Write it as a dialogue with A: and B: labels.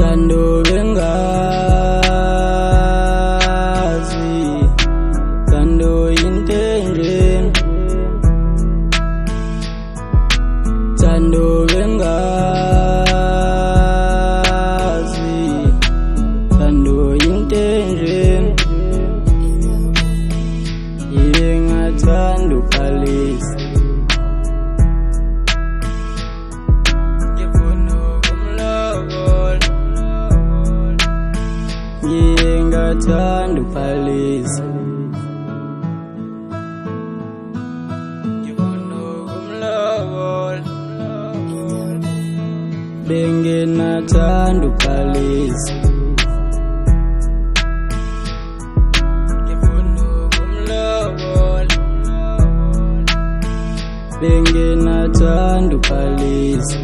A: Thando bengazi, thando intenjeni. Thando bengazi, thando intenjeni. Ngingathanda ukhalisa, ngifuna ukumlobola. Ngingathanda ukhalisa, ngifuna ukumlobola. Bengingathanda ukhalisa, bengingathanda ukhalisa.